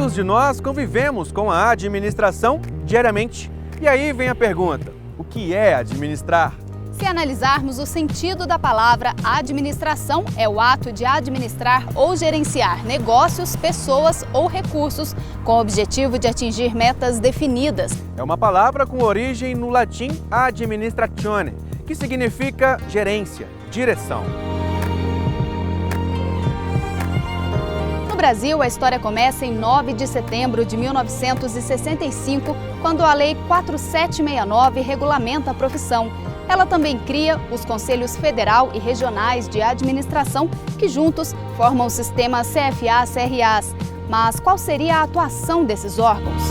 Muitos de nós convivemos com a administração diariamente. E aí vem a pergunta: o que é administrar? Se analisarmos o sentido da palavra administração, é o ato de administrar ou gerenciar negócios, pessoas ou recursos com o objetivo de atingir metas definidas. É uma palavra com origem no latim administratione, que significa gerência, direção. No Brasil, a história começa em 9 de setembro de 1965, quando a Lei 4769 regulamenta a profissão. Ela também cria os Conselhos Federal e Regionais de Administração, que juntos formam o sistema CFA-CRAs. Mas qual seria a atuação desses órgãos?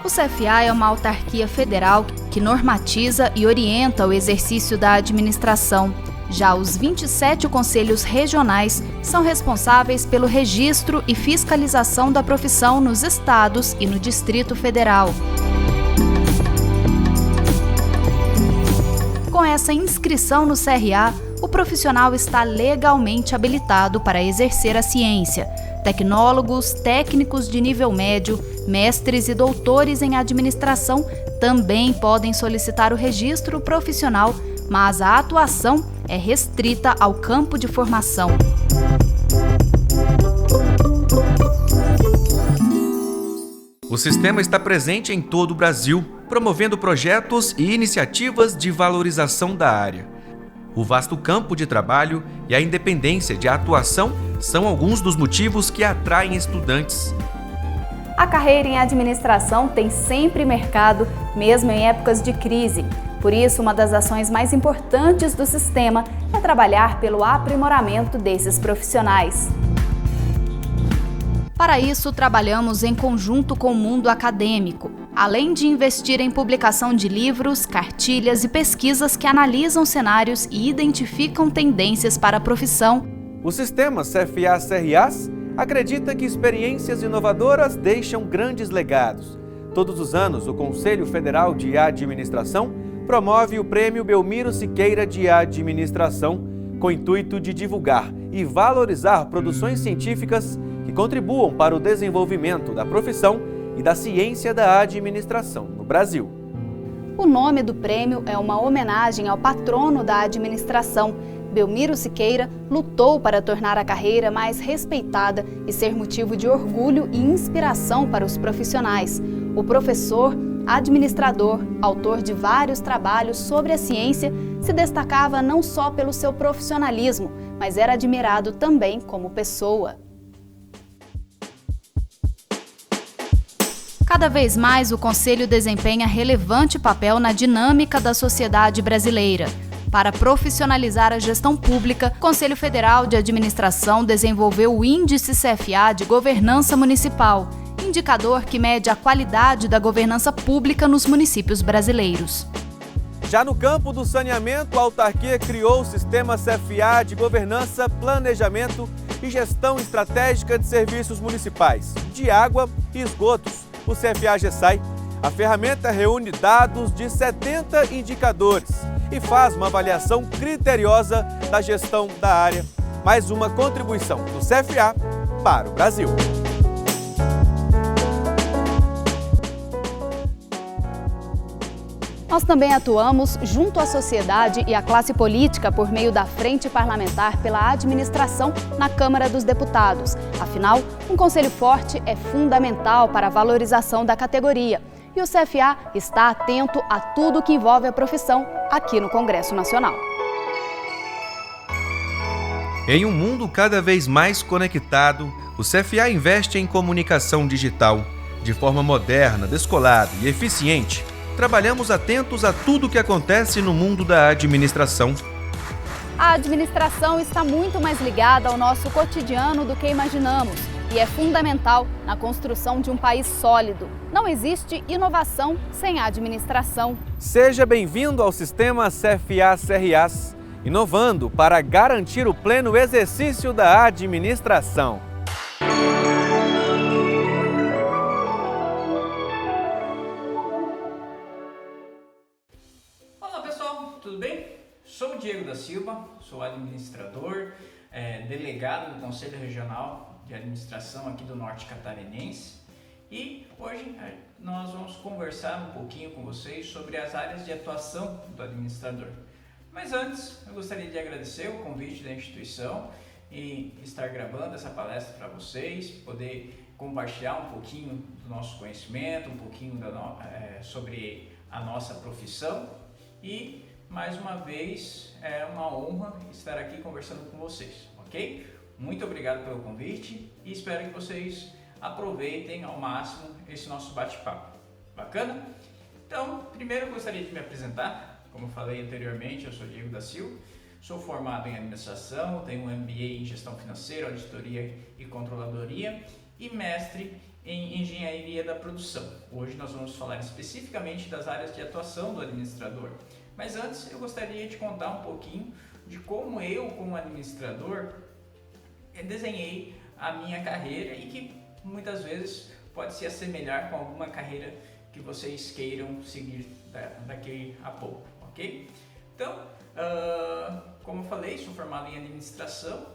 O CFA é uma autarquia federal que normatiza e orienta o exercício da administração. Já os 27 conselhos regionais são responsáveis pelo registro e fiscalização da profissão nos estados e no Distrito Federal. Com essa inscrição no CRA, o profissional está legalmente habilitado para exercer a ciência. Tecnólogos, técnicos de nível médio, mestres e doutores em administração também podem solicitar o registro profissional, mas a atuação é restrita ao campo de formação. O sistema está presente em todo o Brasil, promovendo projetos e iniciativas de valorização da área. O vasto campo de trabalho e a independência de atuação são alguns dos motivos que atraem estudantes. A carreira em administração tem sempre mercado, mesmo em épocas de crise. Por isso, uma das ações mais importantes do sistema é trabalhar pelo aprimoramento desses profissionais. Para isso, trabalhamos em conjunto com o mundo acadêmico, além de investir em publicação de livros, cartilhas e pesquisas que analisam cenários e identificam tendências para a profissão. O sistema CFA-CRAs acredita que experiências inovadoras deixam grandes legados. Todos os anos, o Conselho Federal de Administração promove o Prêmio Belmiro Siqueira de Administração, com o intuito de divulgar e valorizar produções científicas que contribuam para o desenvolvimento da profissão e da ciência da administração no Brasil. O nome do prêmio é uma homenagem ao patrono da administração. Belmiro Siqueira lutou para tornar a carreira mais respeitada e ser motivo de orgulho e inspiração para os profissionais. O professor, administrador, autor de vários trabalhos sobre a ciência, se destacava não só pelo seu profissionalismo, mas era admirado também como pessoa. Cada vez mais, o Conselho desempenha relevante papel na dinâmica da sociedade brasileira. Para profissionalizar a gestão pública, o Conselho Federal de Administração desenvolveu o Índice CFA de Governança Municipal, indicador que mede a qualidade da governança pública nos municípios brasileiros. Já no campo do saneamento, a autarquia criou o Sistema CFA de Governança, Planejamento e Gestão Estratégica de Serviços Municipais, de Água e Esgotos, o CFA-GESAI. A ferramenta reúne dados de 70 indicadores e faz uma avaliação criteriosa da gestão da área. Mais uma contribuição do CFA para o Brasil. Nós também atuamos junto à sociedade e à classe política por meio da Frente Parlamentar pela Administração na Câmara dos Deputados. Afinal, um conselho forte é fundamental para a valorização da categoria. E o CFA está atento a tudo que envolve a profissão aqui no Congresso Nacional. Em um mundo cada vez mais conectado, o CFA investe em comunicação digital. De forma moderna, descolada e eficiente, trabalhamos atentos a tudo o que acontece no mundo da administração. A administração está muito mais ligada ao nosso cotidiano do que imaginamos e é fundamental na construção de um país sólido. Não existe inovação sem administração. Seja bem-vindo ao sistema CFA-CRAs, inovando para garantir o pleno exercício da administração. Olá pessoal, tudo bem? Silva, sou administrador, delegado do Conselho Regional de Administração aqui do Norte Catarinense, e hoje nós vamos conversar um pouquinho com vocês sobre as áreas de atuação do administrador. Mas antes, eu gostaria de agradecer o convite da instituição e estar gravando essa palestra para vocês, poder compartilhar um pouquinho do nosso conhecimento, um pouquinho sobre a nossa profissão, e mais uma vez é uma honra estar aqui conversando com vocês, ok? Muito obrigado pelo convite e espero que vocês aproveitem ao máximo esse nosso bate-papo. Bacana? Então, primeiro eu gostaria de me apresentar. Como eu falei anteriormente, eu sou Diego da Silva, sou formado em administração, tenho um MBA em gestão financeira, auditoria e controladoria e mestre em engenharia da produção. Hoje nós vamos falar especificamente das áreas de atuação do administrador. Mas antes eu gostaria de contar um pouquinho de como eu, como administrador, desenhei a minha carreira e que muitas vezes pode se assemelhar com alguma carreira que vocês queiram seguir daqui a pouco, ok? Então, como eu falei, sou formado em administração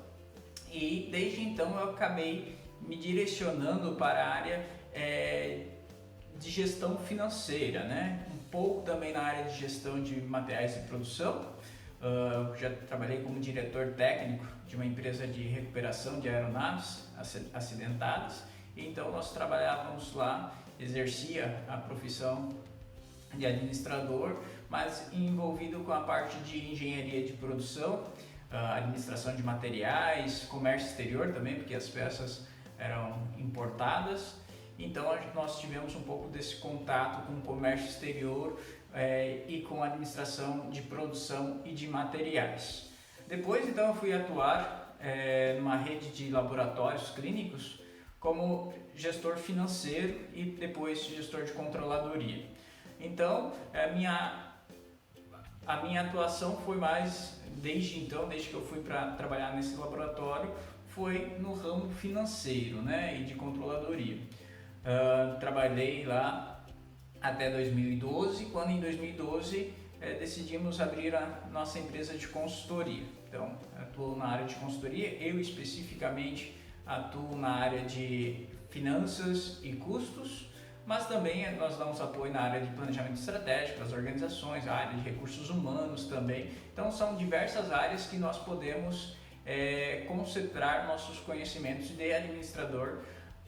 e desde então eu acabei me direcionando para a área de gestão financeira, né? Um pouco também na área de gestão de materiais de produção. Já trabalhei como diretor técnico de uma empresa de recuperação de aeronaves acidentadas. Então nós trabalhávamos lá, exercia a profissão de administrador, mas envolvido com a parte de engenharia de produção, administração de materiais, comércio exterior também, porque as peças eram importadas. Então nós tivemos um pouco desse contato com o comércio exterior e com a administração de produção e de materiais. Depois então eu fui atuar numa rede de laboratórios clínicos como gestor financeiro e depois gestor de controladoria. Então a minha atuação foi mais, desde que eu fui para trabalhar nesse laboratório, foi no ramo financeiro, né, e de controladoria. Trabalhei lá até 2012, quando em 2012 decidimos abrir a nossa empresa de consultoria. Então, atuo na área de consultoria, eu especificamente atuo na área de finanças e custos, mas também nós damos apoio na área de planejamento estratégico das organizações, a área de recursos humanos também. Então, são diversas áreas que nós podemos concentrar nossos conhecimentos de administrador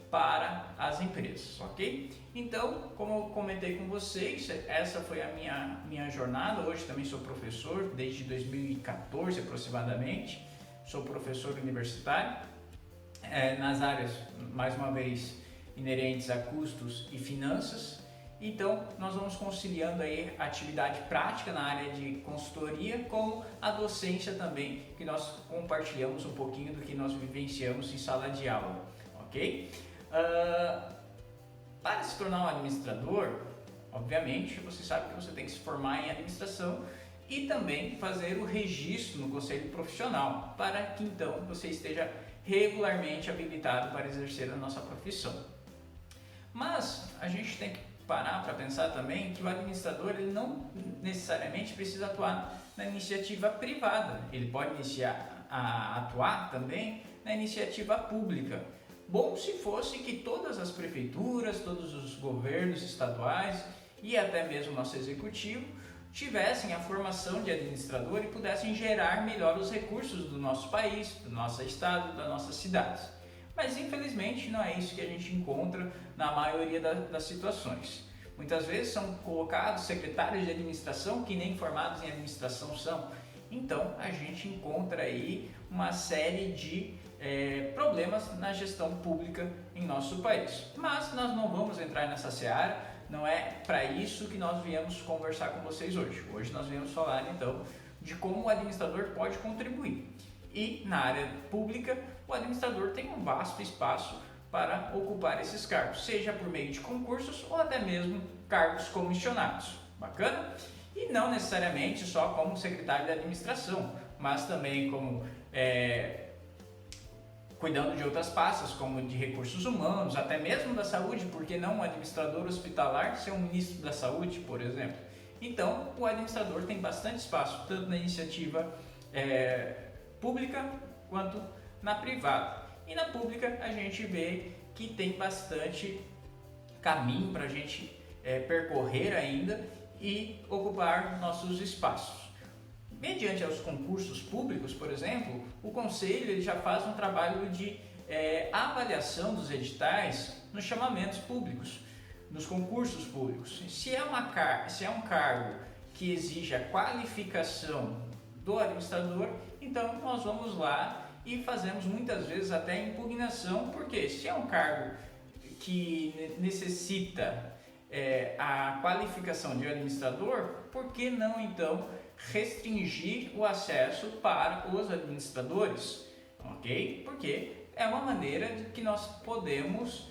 para as empresas, ok? Então, como eu comentei com vocês, essa foi a minha jornada. Hoje também sou professor, desde 2014 aproximadamente, sou professor universitário, nas áreas, mais uma vez, inerentes a custos e finanças. Então, nós vamos conciliando aí a atividade prática na área de consultoria com a docência também, que nós compartilhamos um pouquinho do que nós vivenciamos em sala de aula, ok? Para se tornar um administrador, obviamente, você sabe que você tem que se formar em administração e também fazer o registro no conselho profissional, para que então você esteja regularmente habilitado para exercer a nossa profissão. Mas a gente tem que parar para pensar também que o administrador ele não necessariamente precisa atuar na iniciativa privada, ele pode atuar também na iniciativa pública. Bom se fosse que todas as prefeituras, todos os governos estaduais e até mesmo nosso executivo tivessem a formação de administrador e pudessem gerar melhor os recursos do nosso país, do nosso estado, das nossas cidades. Mas infelizmente não é isso que a gente encontra na maioria das situações. Muitas vezes são colocados secretários de administração que nem formados em administração são. Então a gente encontra aí uma série de problemas na gestão pública em nosso país. Mas nós não vamos entrar nessa seara, não é para isso que nós viemos conversar com vocês hoje. Hoje nós viemos falar então de como o administrador pode contribuir. E na área pública, o administrador tem um vasto espaço para ocupar esses cargos, seja por meio de concursos ou até mesmo cargos comissionados. Bacana? E não necessariamente só como secretário de administração, mas também como cuidando de outras pastas, como de recursos humanos, até mesmo da saúde, porque não um administrador hospitalar ser um ministro da saúde, por exemplo. Então, o administrador tem bastante espaço, tanto na iniciativa pública quanto na privada. E na pública a gente vê que tem bastante caminho para a gente percorrer ainda e ocupar nossos espaços. Mediante os concursos públicos, por exemplo, o Conselho ele já faz um trabalho de avaliação dos editais nos chamamentos públicos, nos concursos públicos. Se é um cargo que exige a qualificação do administrador, então nós vamos lá e fazemos muitas vezes até impugnação, porque se é um cargo que necessita a qualificação de administrador, por que não então restringir o acesso para os administradores? Ok? Porque é uma maneira de que nós podemos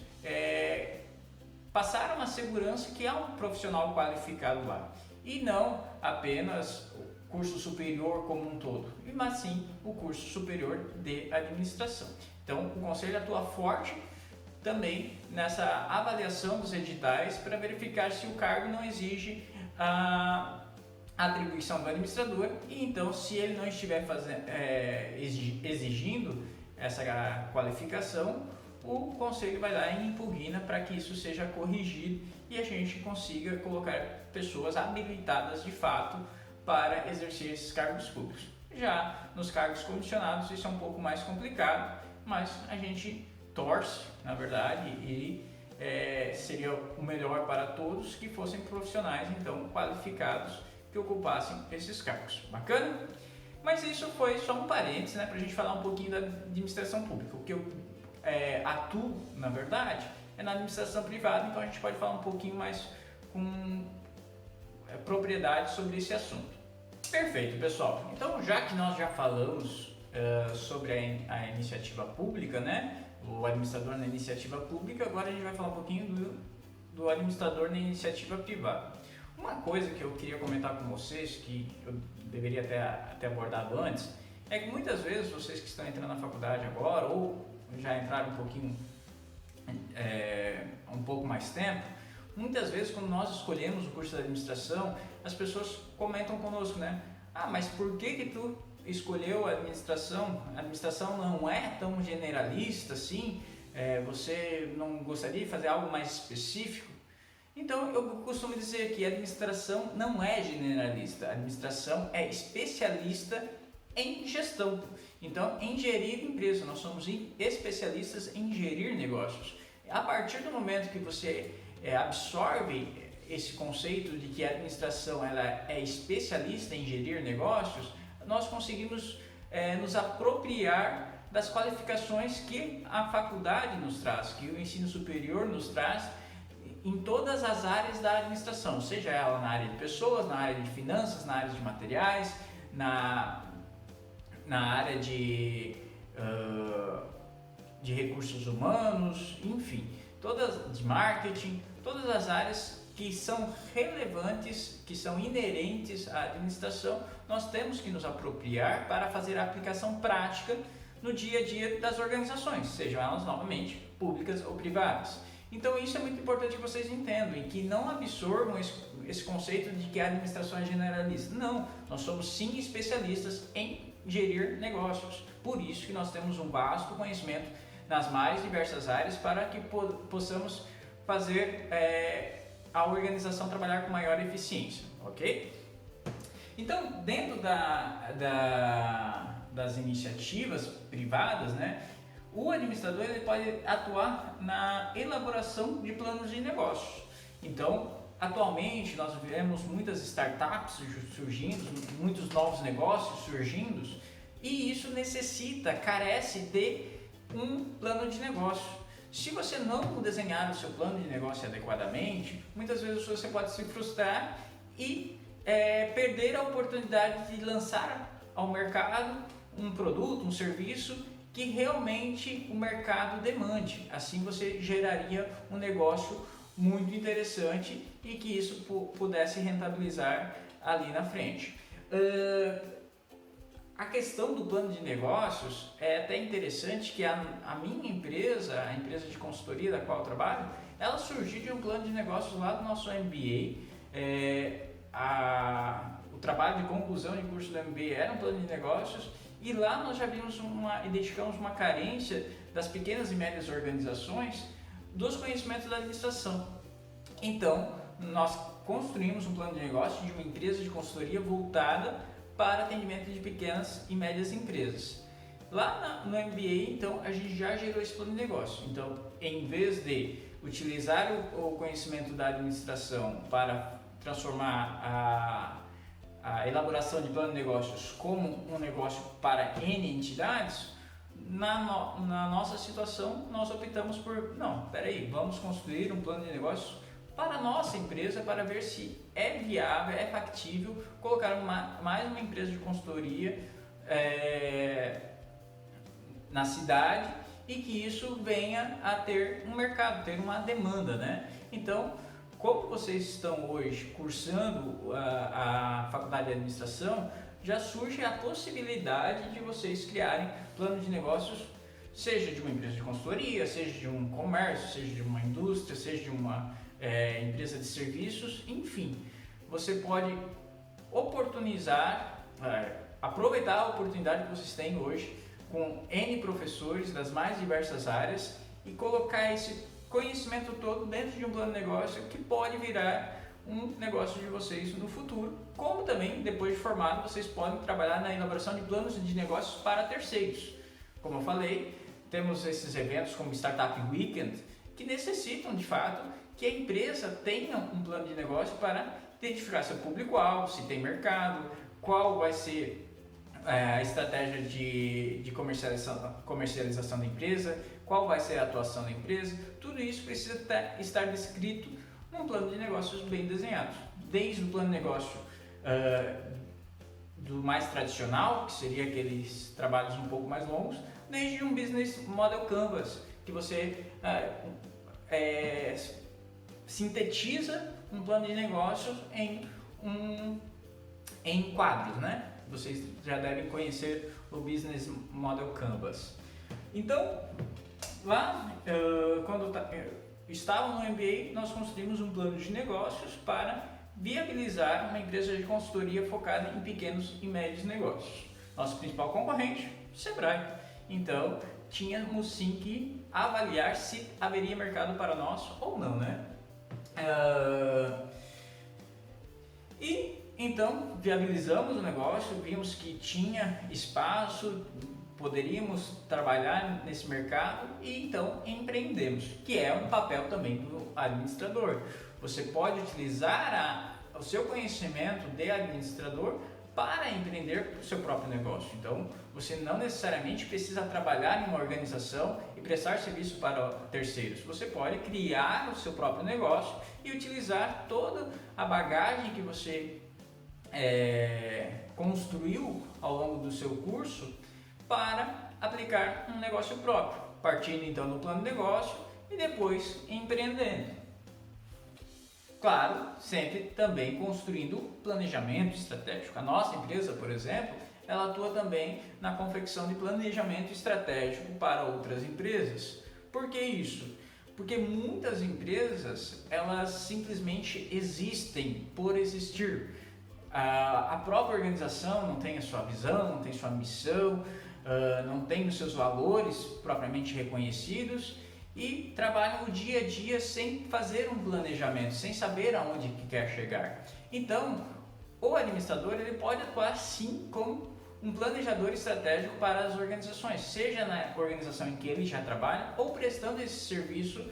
passar uma segurança que há um profissional qualificado lá e não apenas o curso superior como um todo, mas sim o curso superior de administração. Então o Conselho atua forte também nessa avaliação dos editais para verificar se o cargo não exige a atribuição do administrador e então se ele não estiver exigindo essa qualificação, o Conselho vai lá e impugna para que isso seja corrigido e a gente consiga colocar pessoas habilitadas de fato para exercer esses cargos públicos. Já nos cargos comissionados isso é um pouco mais complicado, mas a gente torce, na verdade, e seria o melhor para todos que fossem profissionais então qualificados que ocupassem esses cargos. Bacana? Mas isso foi só um parênteses, né, para a gente falar um pouquinho da administração pública. O que eu atuo, na verdade, é na administração privada, então a gente pode falar um pouquinho mais com propriedade sobre esse assunto. Perfeito, pessoal. Então, já que nós já falamos sobre a iniciativa pública, né, o administrador na iniciativa pública, agora a gente vai falar um pouquinho do administrador na iniciativa privada. Uma coisa que eu queria comentar com vocês, que eu deveria ter abordado antes, é que muitas vezes vocês que estão entrando na faculdade agora, ou já entraram um pouco mais tempo, muitas vezes quando nós escolhemos o curso de administração, as pessoas comentam conosco, né? Ah, mas por que tu escolheu a administração? A administração não é tão generalista assim? Você não gostaria de fazer algo mais específico? Então eu costumo dizer que a administração não é generalista, a administração é especialista em gestão. Então, em gerir empresa, nós somos especialistas em gerir negócios. A partir do momento que você absorve esse conceito de que a administração ela é especialista em gerir negócios, nós conseguimos nos apropriar das qualificações que a faculdade nos traz, que o ensino superior nos traz em todas as áreas da administração, seja ela na área de pessoas, na área de finanças, na área de materiais, na área de recursos humanos, enfim, de marketing, todas as áreas que são relevantes, que são inerentes à administração, nós temos que nos apropriar para fazer a aplicação prática no dia a dia das organizações, sejam elas novamente públicas ou privadas. Então isso é muito importante que vocês entendam e que não absorvam esse conceito de que a administração é generalista. Não, nós somos sim especialistas em gerir negócios. Por isso que nós temos um vasto conhecimento nas mais diversas áreas para que possamos fazer a organização trabalhar com maior eficiência, ok? Então, dentro das iniciativas privadas, né, o administrador ele pode atuar na elaboração de planos de negócios. Então, atualmente nós vemos muitas startups surgindo, muitos novos negócios surgindo, e isso carece de um plano de negócio. Se você não desenhar o seu plano de negócio adequadamente, muitas vezes você pode se frustrar e perder a oportunidade de lançar ao mercado um produto, um serviço que realmente o mercado demande. Assim você geraria um negócio muito interessante e que isso pudesse rentabilizar ali na frente. A questão do plano de negócios é até interessante que a minha empresa, a empresa de consultoria da qual eu trabalho, ela surgiu de um plano de negócios lá do nosso MBA. o trabalho de conclusão de curso do MBA era um plano de negócios, e lá nós já vimos identificamos uma carência das pequenas e médias organizações dos conhecimentos da administração. Então, nós construímos um plano de negócio de uma empresa de consultoria voltada para atendimento de pequenas e médias empresas. Lá no MBA, então, a gente já gerou esse plano de negócio. Então, em vez de utilizar o conhecimento da administração para transformar a elaboração de plano de negócios como um negócio para N entidades, na nossa situação nós optamos por, vamos construir um plano de negócios para a nossa empresa, para ver se é viável, é factível colocar mais uma empresa de consultoria na cidade, e que isso venha a ter um mercado, ter uma demanda, né? Então, como vocês estão hoje cursando a faculdade de administração, já surge a possibilidade de vocês criarem plano de negócios, seja de uma empresa de consultoria, seja de um comércio, seja de uma indústria, seja de uma empresa de serviços, enfim. Você pode aproveitar a oportunidade que vocês têm hoje com N professores das mais diversas áreas e colocar esse conhecimento todo dentro de um plano de negócio que pode virar um negócio de vocês no futuro, como também, depois de formado, vocês podem trabalhar na elaboração de planos de negócios para terceiros. Como eu falei, temos esses eventos como Startup Weekend, que necessitam, de fato, que a empresa tenha um plano de negócio para identificar seu público-alvo, se tem mercado, qual vai ser a estratégia de comercialização da empresa, qual vai ser a atuação da empresa. Tudo isso precisa estar descrito num plano de negócios bem desenhado. Desde o plano de negócio do mais tradicional, que seria aqueles trabalhos um pouco mais longos, desde um Business Model Canvas, que você sintetiza um plano de negócios em quadros, né? Vocês já devem conhecer o Business Model Canvas. Então, lá, quando estava no MBA, nós construímos um plano de negócios para viabilizar uma empresa de consultoria focada em pequenos e médios negócios. Nosso principal concorrente, o Sebrae. Então, tínhamos sim que avaliar se haveria mercado para nós ou não, né? Então, viabilizamos o negócio, vimos que tinha espaço, poderíamos trabalhar nesse mercado e então empreendemos, que é um papel também do administrador. Você pode utilizar o seu conhecimento de administrador para empreender o seu próprio negócio. Então, você não necessariamente precisa trabalhar em uma organização e prestar serviço para terceiros. Você pode criar o seu próprio negócio e utilizar toda a bagagem que você construiu ao longo do seu curso para aplicar um negócio próprio, partindo então do plano de negócio e depois empreendendo. Claro, sempre também construindo planejamento estratégico. A nossa empresa, por exemplo, ela atua também na confecção de planejamento estratégico para outras empresas. Por que isso? Porque muitas empresas, elas simplesmente existem por existir. A própria organização não tem a sua visão, não tem sua missão, não tem os seus valores propriamente reconhecidos e trabalham o dia a dia sem fazer um planejamento, sem saber aonde que quer chegar. Então, o administrador ele pode atuar sim como um planejador estratégico para as organizações, seja na organização em que ele já trabalha ou prestando esse serviço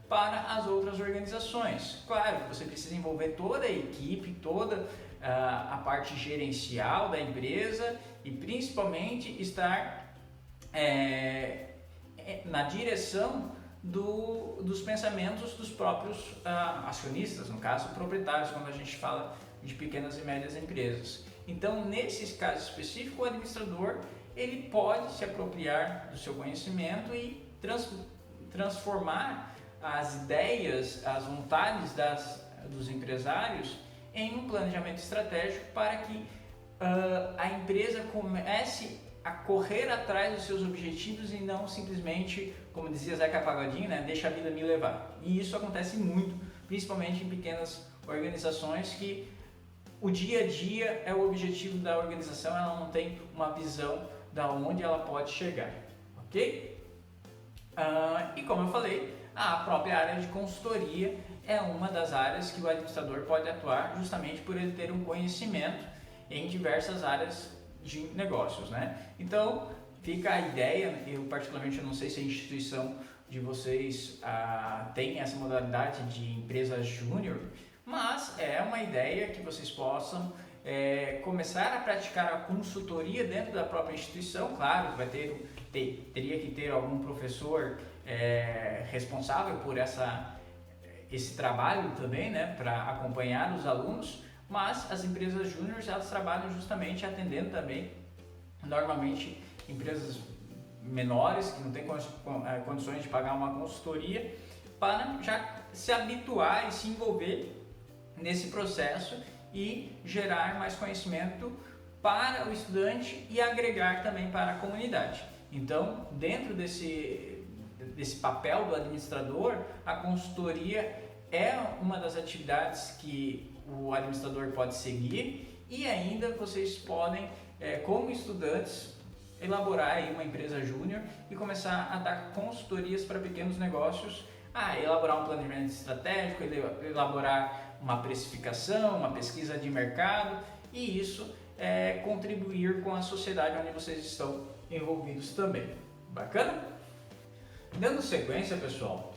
para as outras organizações. Claro, você precisa envolver toda a equipe, toda a parte gerencial da empresa e principalmente estar na direção dos pensamentos dos próprios acionistas, no caso proprietários, quando a gente fala de pequenas e médias empresas. Então, nesses casos específicos, o administrador ele pode se apropriar do seu conhecimento e transformar as ideias, as vontades dos empresários em um planejamento estratégico para que a empresa comece a correr atrás dos seus objetivos e não simplesmente, como dizia Zeca Pagodinho, né, deixa a vida me levar. E isso acontece muito, principalmente em pequenas organizações que o dia a dia é o objetivo da organização, ela não tem uma visão da onde ela pode chegar, ok? E como eu falei, a própria área de consultoria é uma das áreas que o administrador pode atuar justamente por ele ter um conhecimento em diversas áreas de negócios, né? Então, fica a ideia, eu particularmente não sei se a instituição de vocês tem essa modalidade de empresa júnior, mas é uma ideia que vocês possam começar a praticar a consultoria dentro da própria instituição. Claro que vai teria que ter algum professor responsável por esse trabalho também, né, para acompanhar os alunos, mas as empresas júniores elas trabalham justamente atendendo também normalmente empresas menores que não têm condições de pagar uma consultoria, para já se habituar e se envolver nesse processo e gerar mais conhecimento para o estudante e agregar também para a comunidade. Então, dentro desse papel do administrador, a consultoria é uma das atividades que o administrador pode seguir, e ainda vocês podem, como estudantes, elaborar aí uma empresa júnior e começar a dar consultorias para pequenos negócios, elaborar um planejamento estratégico, elaborar uma precificação, uma pesquisa de mercado, e isso contribuir com a sociedade onde vocês estão envolvidos também. Bacana? Dando sequência, pessoal,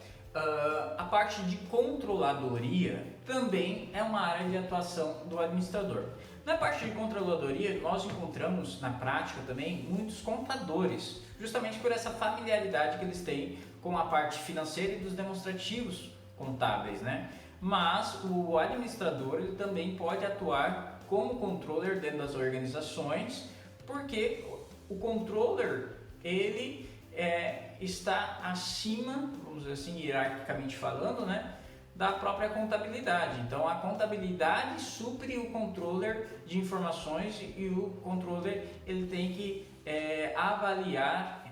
a parte de controladoria também é uma área de atuação do administrador. Na parte de controladoria, nós encontramos na prática também muitos contadores, justamente por essa familiaridade que eles têm com a parte financeira e dos demonstrativos contábeis, né? Mas o administrador ele também pode atuar como controller dentro das organizações, porque o controller ele está acima, vamos dizer assim, hierarquicamente falando, né, da própria contabilidade. Então a contabilidade supre o controller de informações e o controller ele tem que avaliar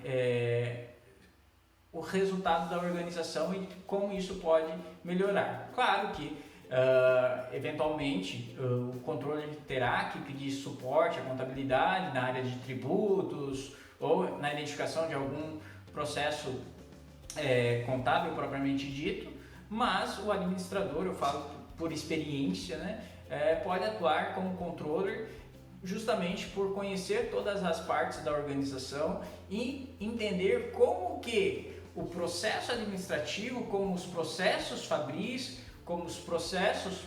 o resultado da organização e como isso pode melhorar. Claro que eventualmente o controller terá que pedir suporte à contabilidade na área de tributos ou na identificação de algum processo contábil propriamente dito, mas o administrador, eu falo por experiência, né, pode atuar como controller justamente por conhecer todas as partes da organização e entender como que o processo administrativo, como os processos fabris, como os processos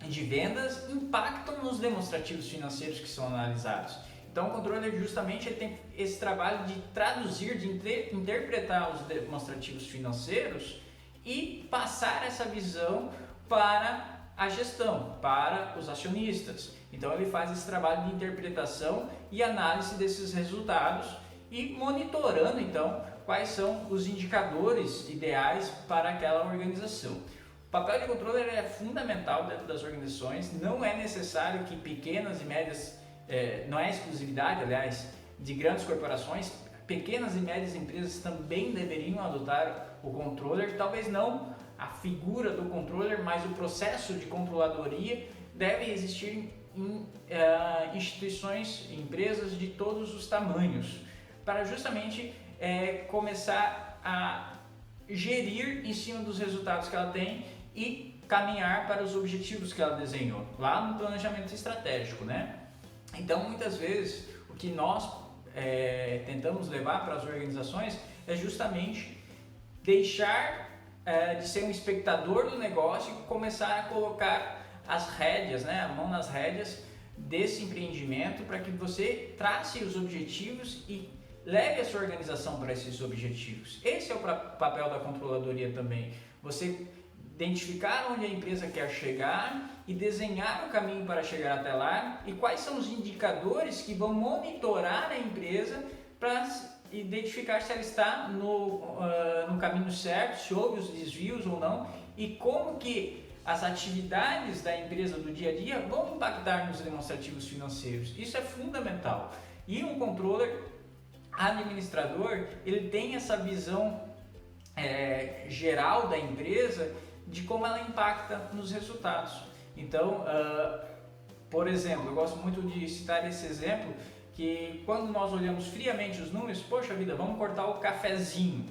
de vendas impactam nos demonstrativos financeiros que são analisados. Então o controller justamente ele tem esse trabalho de traduzir, de interpretar os demonstrativos financeiros e passar essa visão para a gestão, para os acionistas. Então ele faz esse trabalho de interpretação e análise desses resultados e monitorando então quais são os indicadores ideais para aquela organização. O papel de controller é fundamental dentro das organizações, não é necessário que pequenas e médias, não é exclusividade, aliás, de grandes corporações, pequenas e médias empresas também deveriam adotar o controller, talvez não a figura do controller, mas o processo de controladoria deve existir em instituições, empresas de todos os tamanhos, para justamente começar a gerir em cima dos resultados que ela tem e caminhar para os objetivos que ela desenhou lá no planejamento estratégico, né? Então, muitas vezes, o que nós tentamos levar para as organizações é justamente deixar de ser um espectador do negócio e começar a colocar as rédeas, né, a mão nas rédeas desse empreendimento para que você trace os objetivos e leve a sua organização para esses objetivos. Esse é o papel da controladoria também. Você identificar onde a empresa quer chegar e desenhar o caminho para chegar até lá e quais são os indicadores que vão monitorar a empresa para identificar se ela está no caminho certo, se houve os desvios ou não e como que as atividades da empresa do dia a dia vão impactar nos demonstrativos financeiros. Isso é fundamental. E um controller administrador, ele tem essa visão geral da empresa de como ela impacta nos resultados. Então, Por exemplo, eu gosto muito de citar esse exemplo, que quando nós olhamos friamente os números, poxa vida, vamos cortar o cafezinho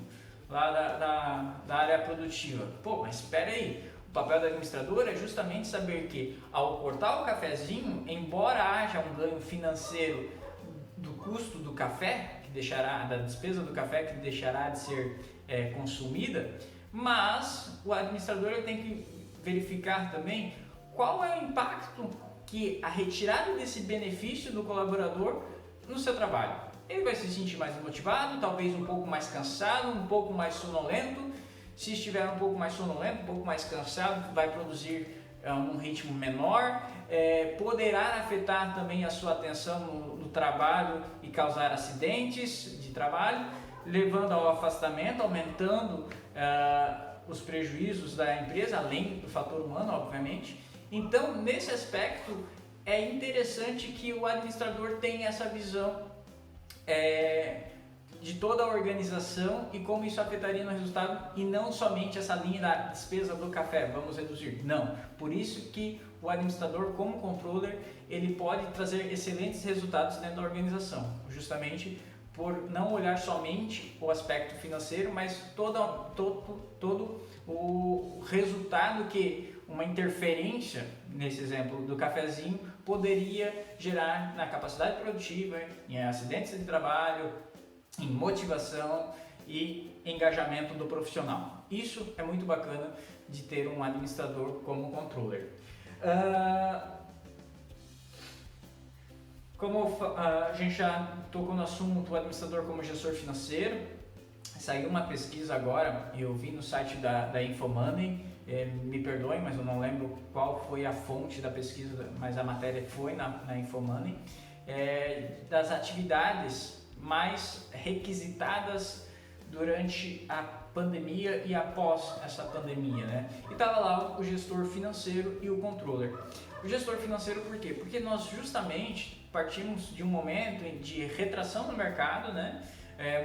lá da área produtiva. Pô, mas espera aí, o papel do administrador é justamente saber que ao cortar o cafezinho, embora haja um ganho financeiro do custo do café, da despesa do café que deixará de ser consumida, mas o administrador ele tem que verificar também qual é o impacto que a retirada desse benefício do colaborador no seu trabalho. Ele vai se sentir mais motivado, talvez um pouco mais cansado, um pouco mais sonolento. Se estiver um pouco mais sonolento, um pouco mais cansado, vai produzir num ritmo menor, poderá afetar também a sua atenção no trabalho e causar acidentes de trabalho, levando ao afastamento, aumentando os prejuízos da empresa, além do fator humano, obviamente. Então, nesse aspecto, é interessante que o administrador tenha essa visão de toda a organização e como isso afetaria no resultado, e não somente essa linha da despesa do café, vamos reduzir. Não, por isso que o administrador, como controller, ele pode trazer excelentes resultados dentro da organização, justamente por não olhar somente o aspecto financeiro, mas todo o resultado que uma interferência, nesse exemplo do cafezinho, poderia gerar na capacidade produtiva, em acidentes de trabalho, em motivação e engajamento do profissional. Isso é muito bacana de ter um administrador como controller. Como a gente já tocou no assunto, o administrador como gestor financeiro, saiu uma pesquisa agora, eu vi no site da Infomoney, me perdoem, mas eu não lembro qual foi a fonte da pesquisa, mas a matéria foi na Infomoney, das atividades mais requisitadas durante a pandemia e após essa pandemia, né? E estava lá o gestor financeiro e o controller. O gestor financeiro por quê? Porque nós justamente partimos de um momento de retração no mercado, né?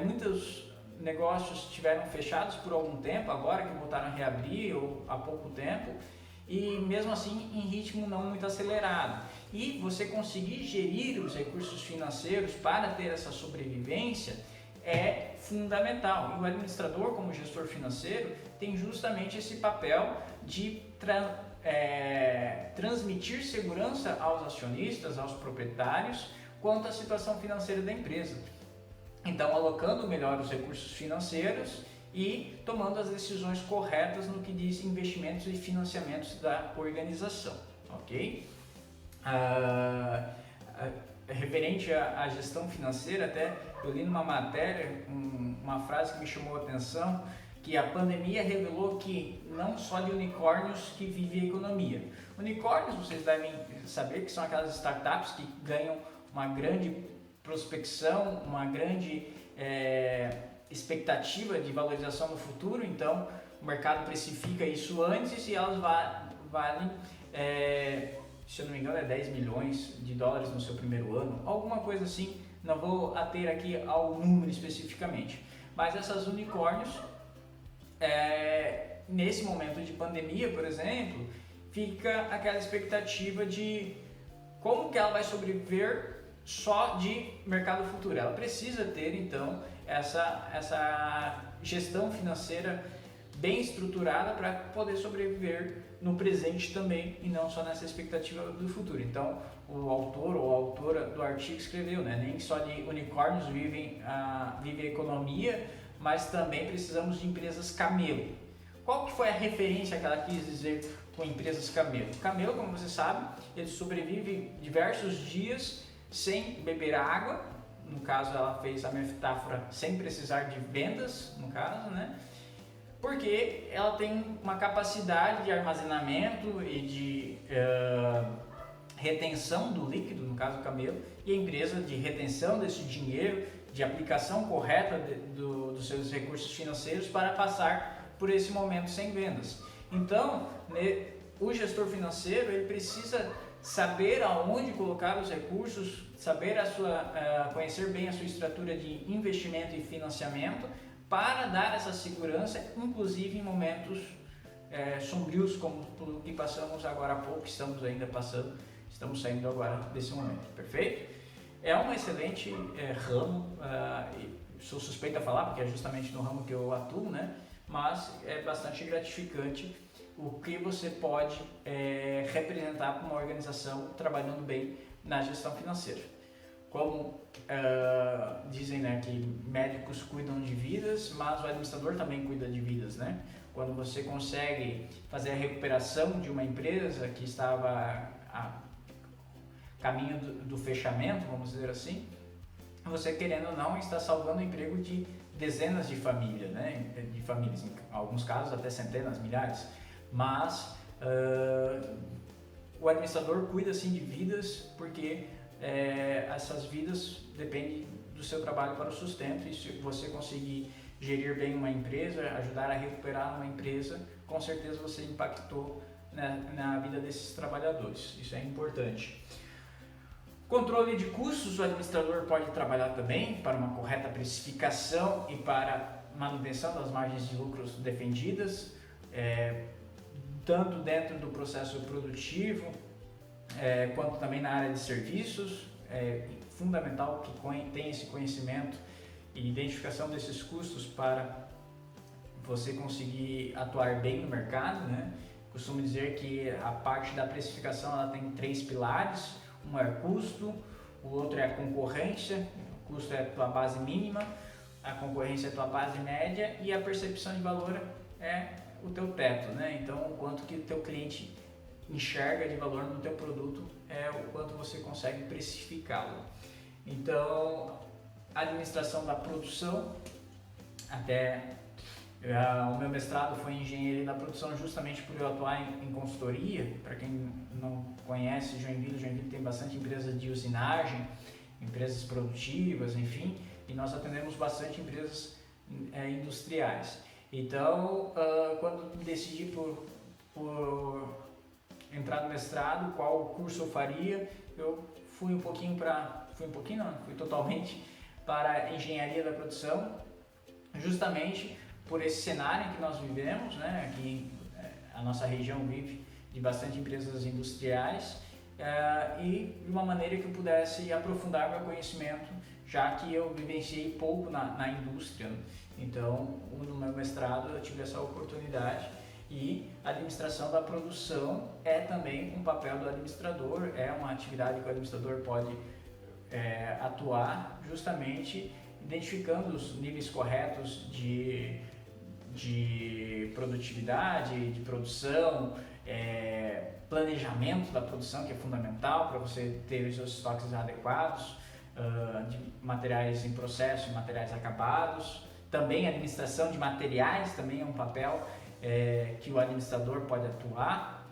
Muitos negócios estiveram fechados por algum tempo, agora que voltaram a reabrir ou há pouco tempo, e mesmo assim em ritmo não muito acelerado. E você conseguir gerir os recursos financeiros para ter essa sobrevivência é fundamental. E o administrador, como gestor financeiro, tem justamente esse papel de transmitir segurança aos acionistas, aos proprietários, quanto à situação financeira da empresa. Então, alocando melhor os recursos financeiros e tomando as decisões corretas no que diz investimentos e financiamentos da organização, ok? Referente à gestão financeira, até eu li numa matéria uma frase que me chamou a atenção, que a pandemia revelou que não só de unicórnios que vive a economia. Unicórnios, vocês devem saber que são aquelas startups que ganham uma grande prospecção, uma grande expectativa de valorização no futuro, então o mercado precifica isso antes e elas valem, se eu não me engano, 10 milhões de dólares no seu primeiro ano, alguma coisa assim, não vou ater aqui ao número especificamente, mas essas unicórnios, nesse momento de pandemia, por exemplo, fica aquela expectativa de como que ela vai sobreviver só de mercado futuro. Ela precisa ter, então, essa gestão financeira bem estruturada para poder sobreviver no presente também e não só nessa expectativa do futuro. Então, o autor ou a autora do artigo escreveu, né? Nem só de unicórnios vive a economia, mas também precisamos de empresas camelo. Qual que foi a referência que ela quis dizer com empresas camelo? Camelo, como você sabe, ele sobrevive diversos dias sem beber água, no caso ela fez a metáfora sem precisar de vendas, no caso, né? Porque ela tem uma capacidade de armazenamento e de retenção do líquido, no caso o camelo, e a empresa de retenção desse dinheiro, de aplicação correta dos seus recursos financeiros para passar por esse momento sem vendas. Então, o gestor financeiro ele precisa saber aonde colocar os recursos, saber conhecer bem a sua estrutura de investimento e financiamento para dar essa segurança, inclusive em momentos sombrios como o que passamos agora há pouco, estamos ainda passando, estamos saindo agora desse momento, perfeito? É um excelente ramo, sou suspeito a falar porque é justamente no ramo que eu atuo, né? Mas é bastante gratificante o que você pode representar para uma organização trabalhando bem na gestão financeira. Como dizem, né, que médicos cuidam de vidas, mas o administrador também cuida de vidas, né? Quando você consegue fazer a recuperação de uma empresa que estava a caminho do fechamento, vamos dizer assim, você, querendo ou não, está salvando o emprego de dezenas de famílias, né? De famílias, em alguns casos até centenas, milhares, mas o administrador cuida sim de vidas, porque essas vidas dependem do seu trabalho para o sustento, e se você conseguir gerir bem uma empresa, ajudar a recuperar uma empresa, com certeza você impactou na vida desses trabalhadores, isso é importante. Controle de custos, o administrador pode trabalhar também para uma correta precificação e para manutenção das margens de lucros defendidas, tanto dentro do processo produtivo, quanto também na área de serviços. É fundamental que tenha esse conhecimento e identificação desses custos para você conseguir atuar bem no mercado, né? Costumo dizer que a parte da precificação ela tem 3 pilares. Um é custo, o outro é a concorrência, o custo é a tua base mínima, a concorrência é a tua base média e a percepção de valor é o teu teto, né? Então, o quanto que o teu cliente enxerga de valor no teu produto é o quanto você consegue precificá-lo. Então, a administração da produção, o meu mestrado foi em engenharia da produção justamente por eu atuar em consultoria. Para quem não conhece Joinville tem bastante empresas de usinagem, empresas produtivas, enfim, e nós atendemos bastante empresas industriais. Então, quando decidi por entrar no mestrado, qual curso eu faria, eu fui totalmente para a engenharia da produção, justamente por esse cenário que nós vivemos, né? Aqui a nossa região vive de bastante empresas industriais, e de uma maneira que eu pudesse aprofundar meu conhecimento, já que eu vivenciei pouco na indústria. Então, no meu mestrado eu tive essa oportunidade, e a administração da produção é também um papel do administrador, é uma atividade que o administrador pode atuar, justamente identificando os níveis corretos de produtividade, de produção, planejamento da produção, que é fundamental para você ter os seus estoques adequados, de materiais em processo e materiais acabados. Também a administração de materiais também é um papel que o administrador pode atuar.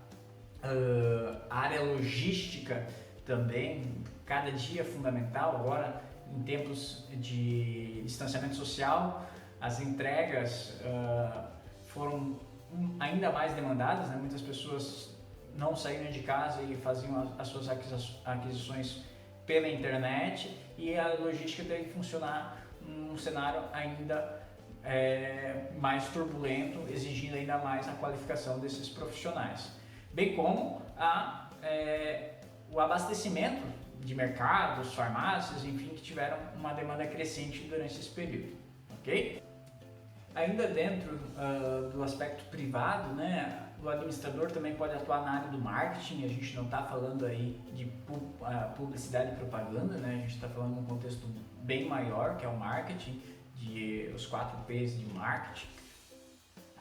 A área logística também, cada dia é fundamental. Agora, em tempos de distanciamento social, as entregas foram ainda mais demandadas, né? Muitas pessoas não saíram de casa e faziam as suas aquisições pela internet, e a logística tem que funcionar num cenário ainda mais turbulento, exigindo ainda mais a qualificação desses profissionais, bem como o abastecimento de mercados, farmácias, enfim, que tiveram uma demanda crescente durante esse período, ok? Ainda dentro do aspecto privado, né, o administrador também pode atuar na área do marketing. A gente não está falando aí de publicidade e propaganda, né? A gente está falando de um contexto bem maior, que é o marketing, os 4 P's de marketing,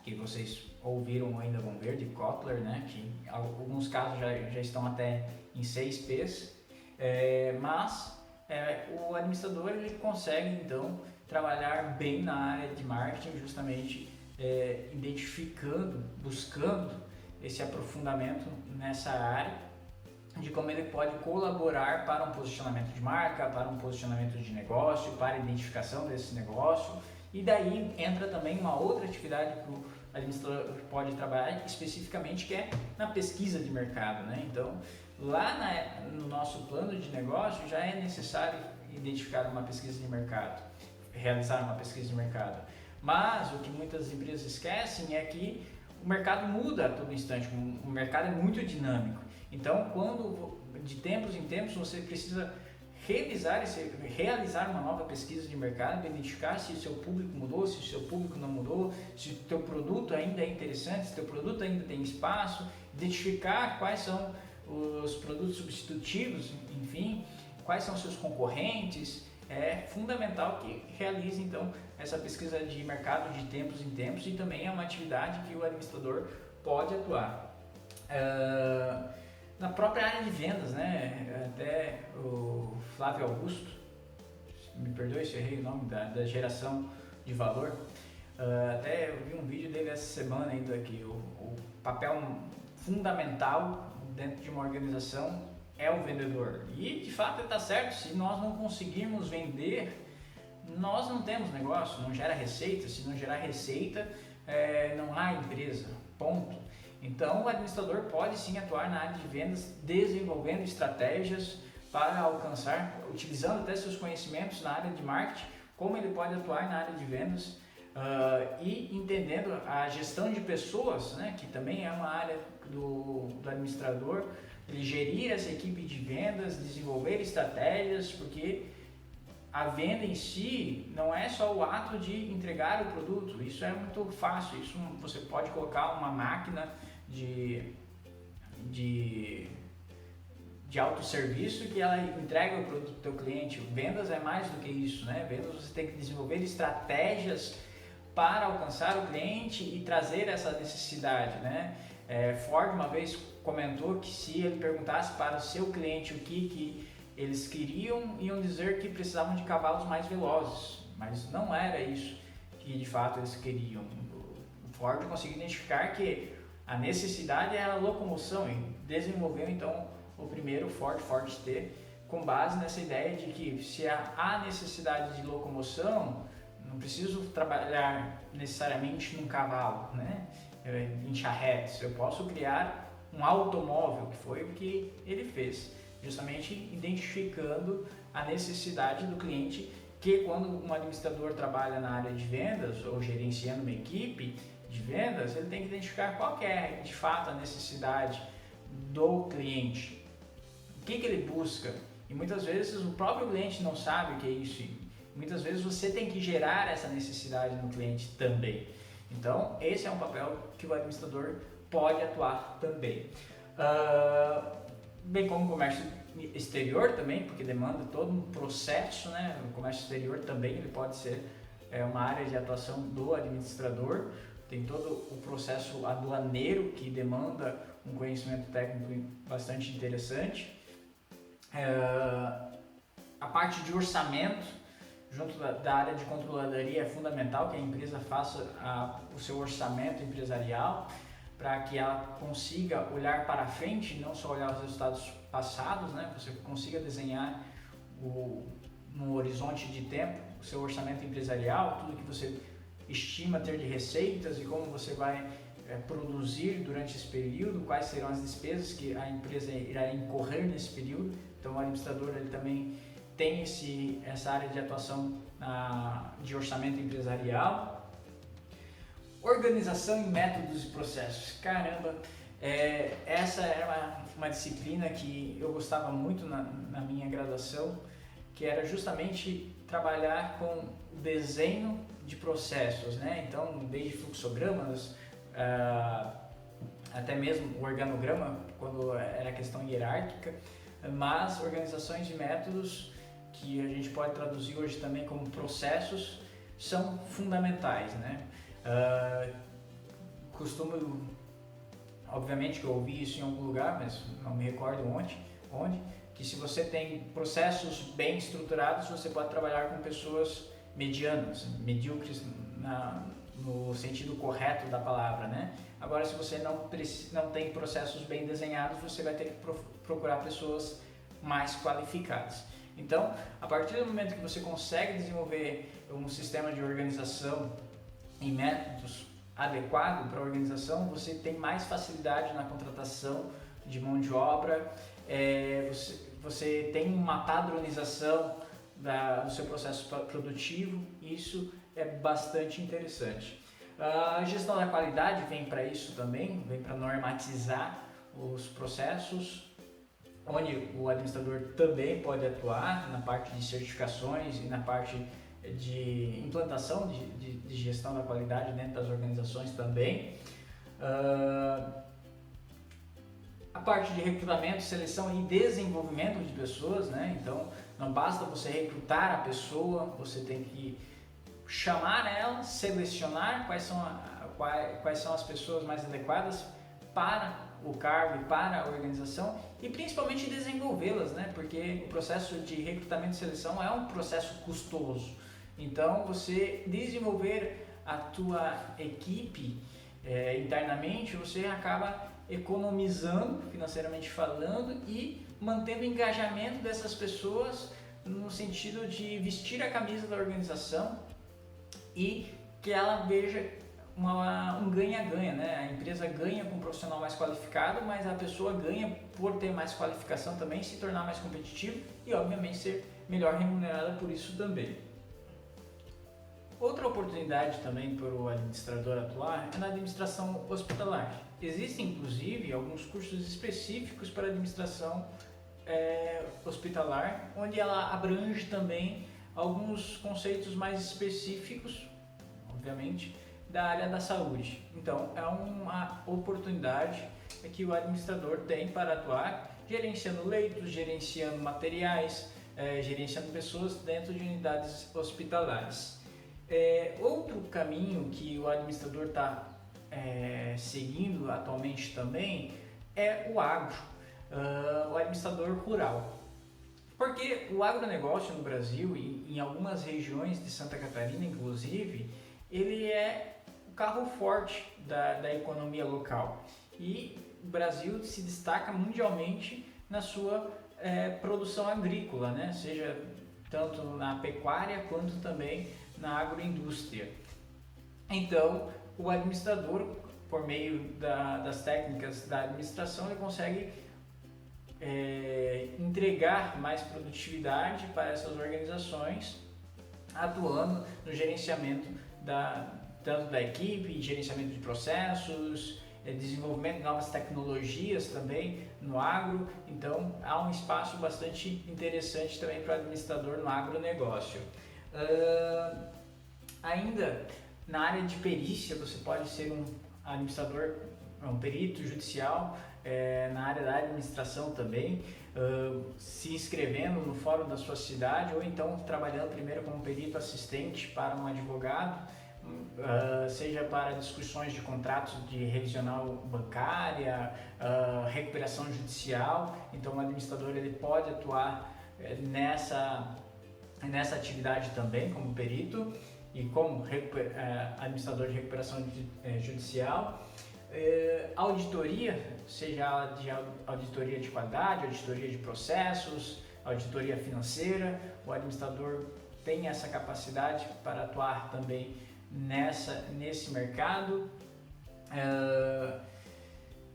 que vocês ouviram ou ainda vão ver, de Kotler, né? Que em alguns casos já estão até em 6 P's, mas o administrador ele consegue então trabalhar bem na área de marketing, justamente identificando, buscando esse aprofundamento nessa área, de como ele pode colaborar para um posicionamento de marca, para um posicionamento de negócio, para a identificação desse negócio. E daí entra também uma outra atividade que o administrador pode trabalhar especificamente, que é na pesquisa de mercado, né? Então, lá no nosso plano de negócio já é necessário identificar uma pesquisa de mercado, realizar uma pesquisa de mercado. Mas o que muitas empresas esquecem é que o mercado muda a todo instante, o mercado é muito dinâmico. Então, quando de tempos em tempos você precisa realizar uma nova pesquisa de mercado, identificar se o seu público mudou, se o seu público não mudou, se o teu produto ainda é interessante, se o teu produto ainda tem espaço, identificar quais são os produtos substitutivos, enfim, quais são os seus concorrentes. É fundamental que realize então essa pesquisa de mercado de tempos em tempos, e também é uma atividade que o administrador pode atuar. Na própria área de vendas, né? Até o Flávio Augusto, me perdoe se eu errei o nome da geração de valor, até eu vi um vídeo dele essa semana ainda, que o papel fundamental dentro de uma organização é o vendedor. E de fato está certo, se nós não conseguirmos vender, nós não temos negócio, não gera receita. Se não gerar receita, não há empresa, ponto. Então o administrador pode sim atuar na área de vendas, desenvolvendo estratégias para alcançar, utilizando até seus conhecimentos na área de marketing, como ele pode atuar na área de vendas, e entendendo a gestão de pessoas, né, que também é uma área do administrador, ele gerir essa equipe de vendas, desenvolver estratégias, porque a venda em si não é só o ato de entregar o produto, isso é muito fácil, isso você pode colocar uma máquina de autosserviço que ela entrega o produto para o teu cliente. Vendas é mais do que isso, né? Vendas você tem que desenvolver estratégias para alcançar o cliente e trazer essa necessidade, né? Ford uma vez comentou que se ele perguntasse para o seu cliente o que eles queriam, iam dizer que precisavam de cavalos mais velozes, mas não era isso que de fato eles queriam. O Ford conseguiu identificar que a necessidade era a locomoção e desenvolveu então o primeiro Ford T, com base nessa ideia de que se há necessidade de locomoção, não preciso trabalhar necessariamente num cavalo, né? Em charretes, eu posso criar um automóvel, que foi o que ele fez, justamente identificando a necessidade do cliente, que quando um administrador trabalha na área de vendas ou gerenciando uma equipe de vendas, ele tem que identificar qual que é de fato a necessidade do cliente, o que ele busca, e muitas vezes o próprio cliente não sabe o que é isso, muitas vezes você tem que gerar essa necessidade no cliente também. Então esse é um papel que o administrador pode atuar também. Bem como o comércio exterior também, porque demanda todo um processo, né? O comércio exterior também ele pode ser uma área de atuação do administrador. Tem todo o processo aduaneiro que demanda um conhecimento técnico bastante interessante. A parte de orçamento junto da área de controladoria é fundamental que a empresa faça o seu orçamento empresarial para que ela consiga olhar para frente, não só olhar os resultados passados, né? Você consiga desenhar no horizonte de tempo o seu orçamento empresarial, tudo que você estima ter de receitas e como você vai produzir durante esse período, quais serão as despesas que a empresa irá incorrer nesse período. Então o administrador ele também tem essa área de atuação de orçamento empresarial. Organização em métodos e processos. Caramba, essa era uma disciplina que eu gostava muito na minha graduação, que era justamente trabalhar com desenho de processos, né? Então, desde fluxogramas, até mesmo o organograma, quando era questão hierárquica, mas organizações de métodos, que a gente pode traduzir hoje também como processos, são fundamentais, né? Costumo, obviamente que eu ouvi isso em algum lugar, mas não me recordo onde, que se você tem processos bem estruturados, você pode trabalhar com pessoas medianas, medíocres no sentido correto da palavra, né? Agora, se você não tem processos bem desenhados, você vai ter que procurar pessoas mais qualificadas. Então, a partir do momento que você consegue desenvolver um sistema de organização em métodos adequado para a organização, você tem mais facilidade na contratação de mão de obra, você tem uma padronização do seu processo produtivo, isso é bastante interessante. A gestão da qualidade vem para isso também, vem para normatizar os processos, onde o administrador também pode atuar na parte de certificações e na parte de implantação de gestão da qualidade dentro das organizações também. A parte de recrutamento, seleção e desenvolvimento de pessoas, né? Então não basta você recrutar a pessoa, você tem que chamar ela, selecionar quais são as pessoas mais adequadas para o cargo e para a organização e principalmente desenvolvê-las, né? Porque o processo de recrutamento e seleção é um processo custoso. Então você desenvolver a tua equipe internamente, você acaba economizando financeiramente falando e mantendo o engajamento dessas pessoas no sentido de vestir a camisa da organização e que ela veja um ganha-ganha, né? A empresa ganha com um profissional mais qualificado, mas a pessoa ganha por ter mais qualificação também, se tornar mais competitivo e obviamente ser melhor remunerada por isso também. Outra oportunidade também para o administrador atuar é na administração hospitalar. Existem inclusive alguns cursos específicos para administração hospitalar, onde ela abrange também alguns conceitos mais específicos, obviamente, da área da saúde. Então é uma oportunidade que o administrador tem para atuar gerenciando leitos, gerenciando materiais, gerenciando pessoas dentro de unidades hospitalares. Outro caminho que o administrador está seguindo atualmente também é o agro, o administrador rural. Porque o agronegócio no Brasil e em algumas regiões de Santa Catarina, inclusive, ele é o carro forte da economia local. E o Brasil se destaca mundialmente na sua produção agrícola, né? Seja tanto na pecuária quanto também na agroindústria. Então, o administrador, por meio das técnicas da administração, ele consegue entregar mais produtividade para essas organizações, atuando no gerenciamento tanto da equipe, gerenciamento de processos, desenvolvimento de novas tecnologias também no agro. Então há um espaço bastante interessante também para o administrador no agronegócio. Ainda na área de perícia, você pode ser um administrador, um perito judicial na área da administração também, se inscrevendo no fórum da sua cidade ou então trabalhando primeiro como perito assistente para um advogado, seja para discussões de contratos de revisional bancária, recuperação judicial. Então o administrador ele pode atuar nessa atividade também como perito e como administrador de recuperação judicial. Auditoria, seja de auditoria de qualidade, auditoria de processos, auditoria financeira, o administrador tem essa capacidade para atuar também nesse mercado.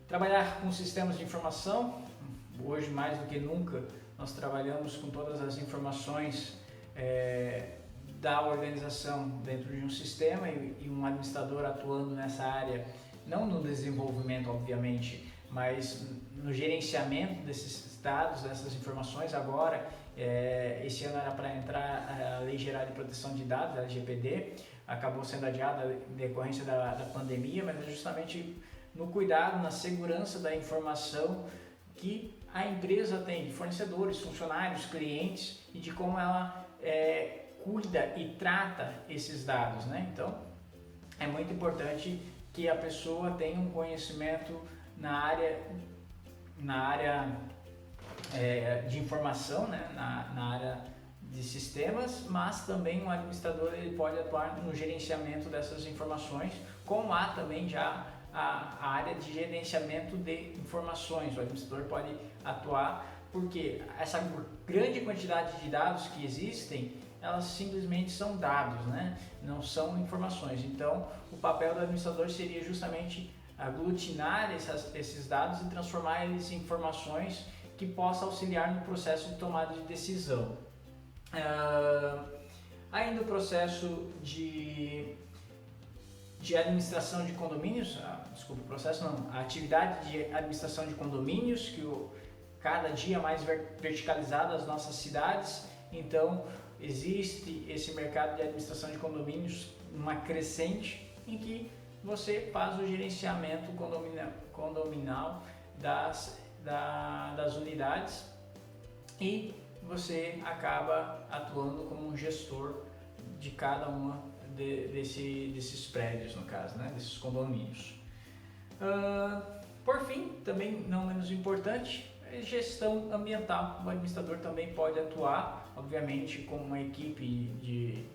Trabalhar com sistemas de informação, hoje mais do que nunca nós trabalhamos com todas as informações da organização dentro de um sistema e um administrador atuando nessa área, não no desenvolvimento obviamente, mas no gerenciamento desses dados, dessas informações. Agora, esse ano era para entrar a Lei Geral de Proteção de Dados, a LGPD, acabou sendo adiada em decorrência da pandemia, mas é justamente no cuidado, na segurança da informação que a empresa tem de fornecedores, funcionários, clientes e de como ela cuida e trata esses dados, né? Então, é muito importante que a pessoa tenha um conhecimento na área de informação, né? Na área de sistemas, mas também um administrador ele pode atuar no gerenciamento dessas informações, como há também já a área de gerenciamento de informações. O administrador pode atuar porque essa grande quantidade de dados que existem, elas simplesmente são dados, né? Não são informações. Então, o papel do administrador seria justamente aglutinar esses dados e transformar eles em informações que possam auxiliar no processo de tomada de decisão. Ainda o processo de de administração de condomínios, a atividade de administração de condomínios, que cada dia mais verticalizada as nossas cidades. Então existe esse mercado de administração de condomínios, uma crescente, em que você faz o gerenciamento condominal das unidades e você acaba atuando como um gestor de cada uma desses prédios, no caso, né, desses condomínios. Por fim, também não menos importante, gestão ambiental. O administrador também pode atuar, obviamente, com uma equipe de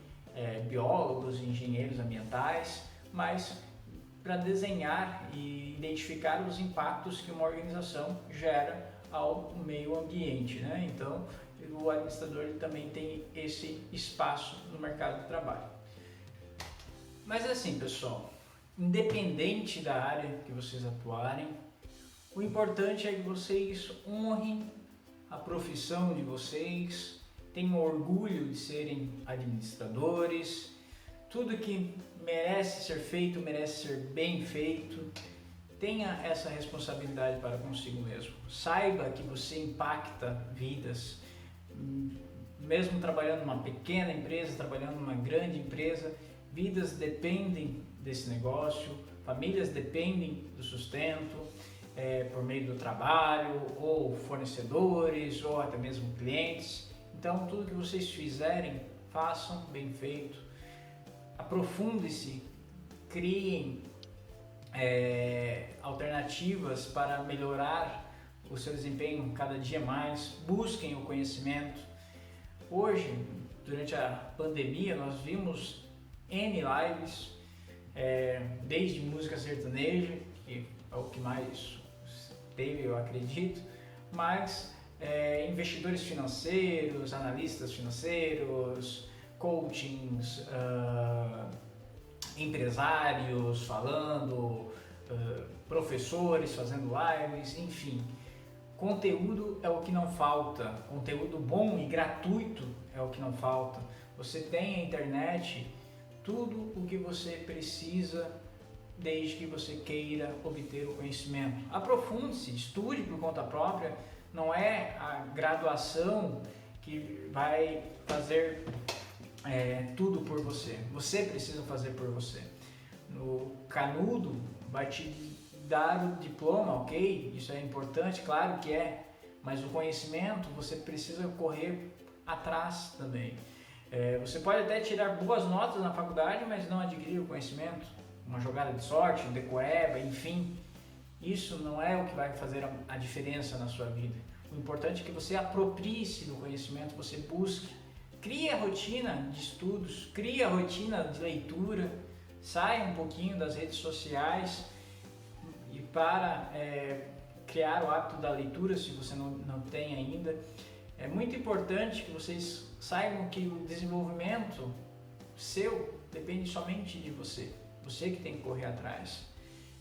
biólogos e engenheiros ambientais, mas para desenhar e identificar os impactos que uma organização gera ao meio ambiente, né? Então, o administrador também tem esse espaço no mercado de trabalho. Mas assim, pessoal, independente da área que vocês atuarem, o importante é que vocês honrem a profissão de vocês, tenham orgulho de serem administradores. Tudo que merece ser feito, merece ser bem feito. Tenha essa responsabilidade para consigo mesmo. Saiba que você impacta vidas, mesmo trabalhando numa pequena empresa, trabalhando numa grande empresa. Vidas dependem desse negócio, famílias dependem do sustento, por meio do trabalho, ou fornecedores, ou até mesmo clientes. Então, tudo que vocês fizerem, façam bem feito. Aprofunde-se, criem alternativas para melhorar o seu desempenho cada dia mais, busquem o conhecimento. Hoje, durante a pandemia, nós vimos N lives, desde música sertaneja, que é o que mais teve, eu acredito, mas investidores financeiros, analistas financeiros, coachings, empresários falando, professores fazendo lives, enfim. Conteúdo é o que não falta, conteúdo bom e gratuito é o que não falta. Você tem a internet, tudo o que você precisa, desde que você queira obter o conhecimento. Aprofunde-se, estude por conta própria, não é a graduação que vai fazer tudo por você. Você precisa fazer por você. O canudo vai te dar o diploma, ok? Isso é importante, claro que é, mas o conhecimento você precisa correr atrás também. Você pode até tirar boas notas na faculdade, mas não adquirir o conhecimento, uma jogada de sorte, um decoreba, enfim. Isso não é o que vai fazer a diferença na sua vida. O importante é que você aproprie-se do conhecimento, você busque. Crie a rotina de estudos, crie a rotina de leitura, saia um pouquinho das redes sociais e para criar o hábito da leitura, se você não tem ainda. É muito importante que vocês saibam que o desenvolvimento seu depende somente de você, você que tem que correr atrás.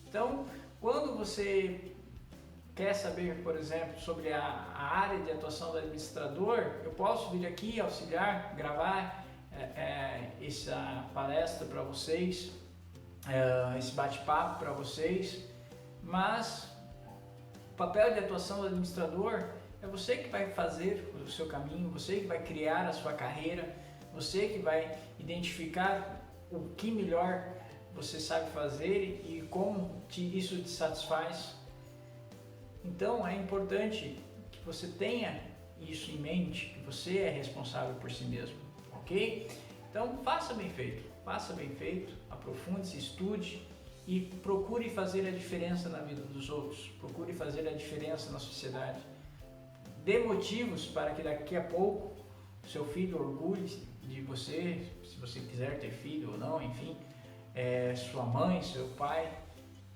Então, quando você quer saber, por exemplo, sobre a área de atuação do administrador, eu posso vir aqui auxiliar, gravar essa palestra para vocês, esse bate-papo para vocês, mas o papel de atuação do administrador é você que vai fazer o seu caminho, você que vai criar a sua carreira, você que vai identificar o que melhor você sabe fazer e como isso te satisfaz. Então é importante que você tenha isso em mente, que você é responsável por si mesmo, ok? Então faça bem feito, aprofunde-se, estude e procure fazer a diferença na vida dos outros, procure fazer a diferença na sociedade. Dê motivos para que daqui a pouco seu filho orgulhe de você, se você quiser ter filho ou não, enfim, sua mãe, seu pai,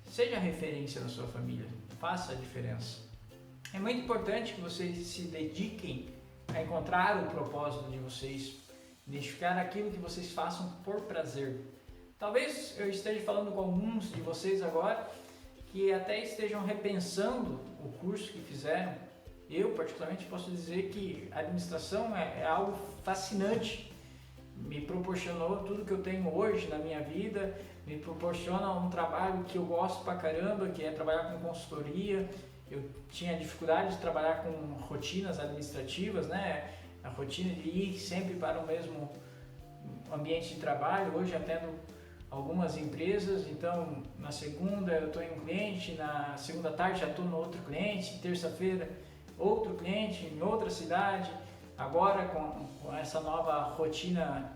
seja referência na sua família, faça a diferença. É muito importante que vocês se dediquem a encontrar o propósito de vocês, identificar aquilo que vocês façam por prazer. Talvez eu esteja falando com alguns de vocês agora que até estejam repensando o curso que fizeram. Eu, particularmente, posso dizer que a administração é algo fascinante, me proporcionou tudo que eu tenho hoje na minha vida, me proporciona um trabalho que eu gosto pra caramba, que é trabalhar com consultoria. Eu tinha dificuldade de trabalhar com rotinas administrativas, né? A rotina de ir sempre para o mesmo ambiente de trabalho. Hoje atendo algumas empresas, então na segunda eu estou em um cliente, na segunda tarde já estou no outro cliente, terça-feira outro cliente em outra cidade. Agora com essa nova rotina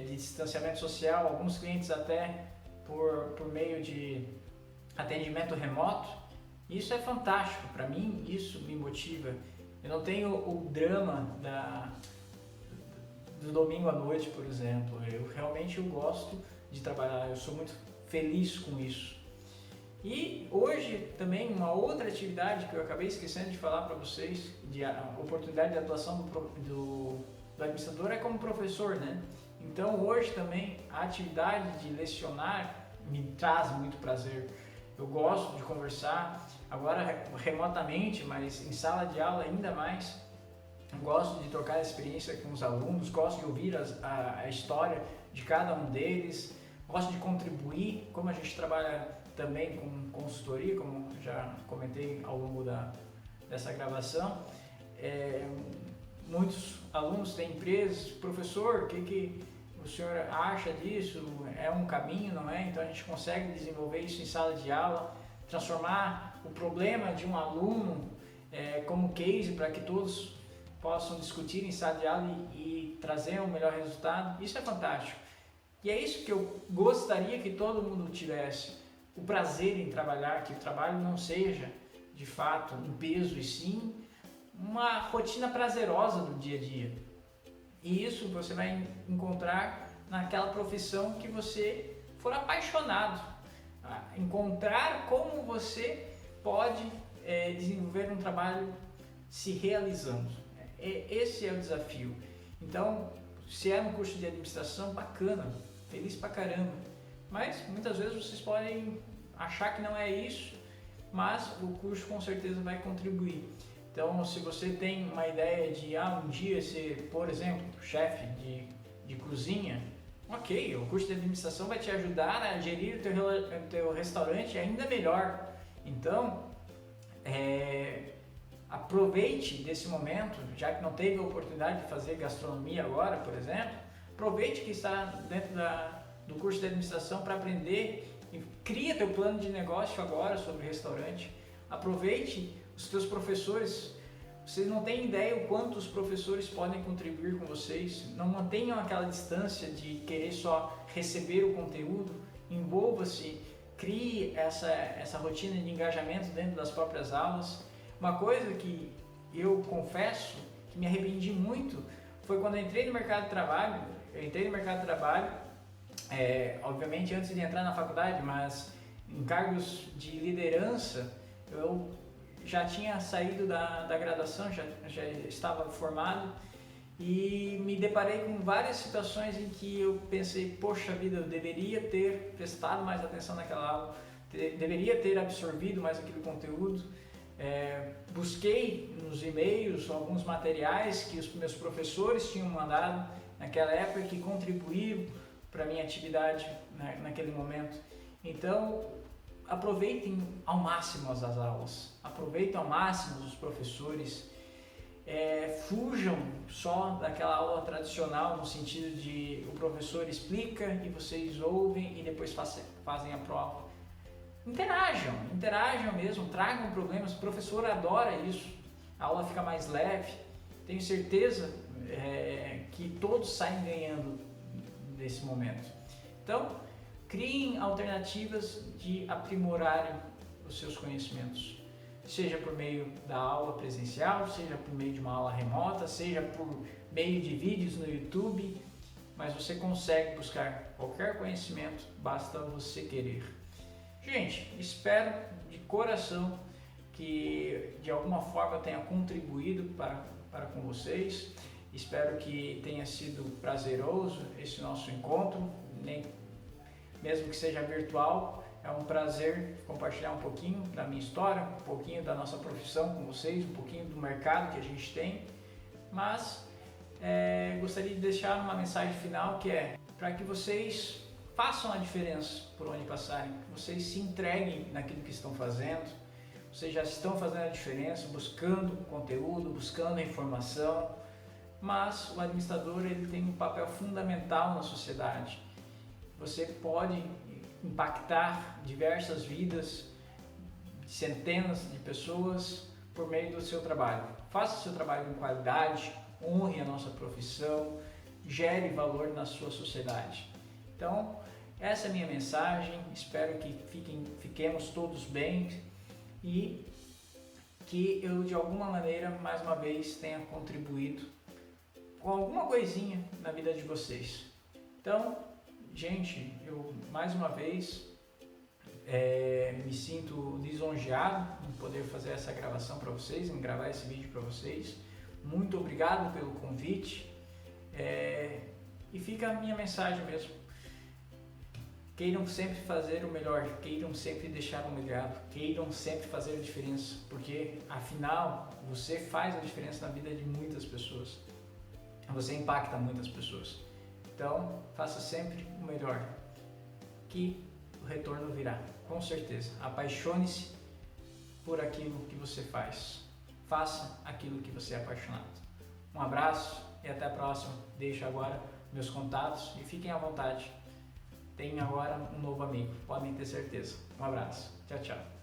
de distanciamento social, alguns clientes até por meio de atendimento remoto. Isso é fantástico, para mim isso me motiva. Eu não tenho o drama do domingo à noite, por exemplo. Eu realmente gosto de trabalhar, eu sou muito feliz com isso. E hoje também uma outra atividade que eu acabei esquecendo de falar para vocês, de a oportunidade de atuação do administrador é como professor, né? Então hoje também a atividade de lecionar me traz muito prazer. Eu gosto de conversar, agora remotamente, mas em sala de aula ainda mais. Eu gosto de trocar experiência com os alunos, gosto de ouvir a história de cada um deles, gosto de contribuir, como a gente trabalha também com consultoria, como já comentei ao longo dessa gravação. Muitos alunos têm empresas, professor, o que o senhor acha disso? É um caminho, não é? Então a gente consegue desenvolver isso em sala de aula, transformar o problema de um aluno como case para que todos possam discutir em sala de aula e trazer um melhor resultado. Isso é fantástico. E é isso que eu gostaria que todo mundo tivesse, o prazer em trabalhar, que o trabalho não seja de fato um peso e sim uma rotina prazerosa do dia a dia. E isso você vai encontrar naquela profissão que você for apaixonado. Encontrar como você pode desenvolver um trabalho se realizando. Esse é o desafio. Então, se é um curso de administração, bacana, feliz pra caramba. Mas muitas vezes vocês podem achar que não é isso, mas o curso com certeza vai contribuir. Então, se você tem uma ideia de um dia ser, por exemplo, chefe de cozinha, ok, o curso de administração vai te ajudar a gerir o teu restaurante ainda melhor. Então, aproveite desse momento, já que não teve a oportunidade de fazer gastronomia agora, por exemplo, aproveite que está dentro do curso de administração para aprender e cria teu plano de negócio agora sobre restaurante. Aproveite os teus professores, vocês não têm ideia o quanto os professores podem contribuir com vocês. Não mantenham aquela distância de querer só receber o conteúdo, envolva-se, crie essa rotina de engajamento dentro das próprias aulas. Uma coisa que eu confesso que me arrependi muito foi quando eu entrei no mercado de trabalho. Obviamente antes de entrar na faculdade, mas em cargos de liderança, eu já tinha saído da graduação, já estava formado e me deparei com várias situações em que eu pensei, poxa vida, eu deveria ter prestado mais atenção naquela aula, deveria ter absorvido mais aquele conteúdo. Busquei nos e-mails alguns materiais que os meus professores tinham mandado naquela época que contribuíram para a minha atividade naquele momento. Então, aproveitem ao máximo as aulas, aproveitem ao máximo os professores, fujam só daquela aula tradicional no sentido de o professor explica e vocês ouvem e depois fazem a prova. Interajam mesmo, tragam problemas, o professor adora isso, a aula fica mais leve, tenho certeza que todos saem ganhando nesse momento. Então, criem alternativas de aprimorarem os seus conhecimentos, seja por meio da aula presencial, seja por meio de uma aula remota, seja por meio de vídeos no YouTube, mas você consegue buscar qualquer conhecimento, basta você querer. Gente, espero de coração que de alguma forma tenha contribuído para com vocês. Espero que tenha sido prazeroso esse nosso encontro, mesmo que seja virtual. É um prazer compartilhar um pouquinho da minha história, um pouquinho da nossa profissão com vocês, um pouquinho do mercado que a gente tem. Mas gostaria de deixar uma mensagem final que é para que vocês façam a diferença por onde passarem, que vocês se entreguem naquilo que estão fazendo. Vocês já estão fazendo a diferença, buscando conteúdo, buscando informação, mas o administrador ele tem um papel fundamental na sociedade. Você pode impactar diversas vidas, centenas de pessoas por meio do seu trabalho. Faça o seu trabalho com qualidade, honre a nossa profissão, gere valor na sua sociedade. Então, essa é a minha mensagem, espero que fiquemos todos bem e que eu de alguma maneira, mais uma vez, tenha contribuído com alguma coisinha na vida de vocês. Então, gente, eu mais uma vez me sinto lisonjeado em poder fazer essa gravação para vocês, em gravar esse vídeo para vocês. Muito obrigado pelo convite e fica a minha mensagem mesmo. Queiram sempre fazer o melhor, queiram sempre deixar um legado, queiram sempre fazer a diferença, porque afinal você faz a diferença na vida de muitas pessoas, você impacta muitas pessoas. Então faça sempre o melhor, que o retorno virá, com certeza. Apaixone-se por aquilo que você faz, faça aquilo que você é apaixonado. Um abraço e até a próxima. Deixo agora meus contatos e fiquem à vontade. Tem agora um novo amigo, podem ter certeza. Um abraço. Tchau, tchau.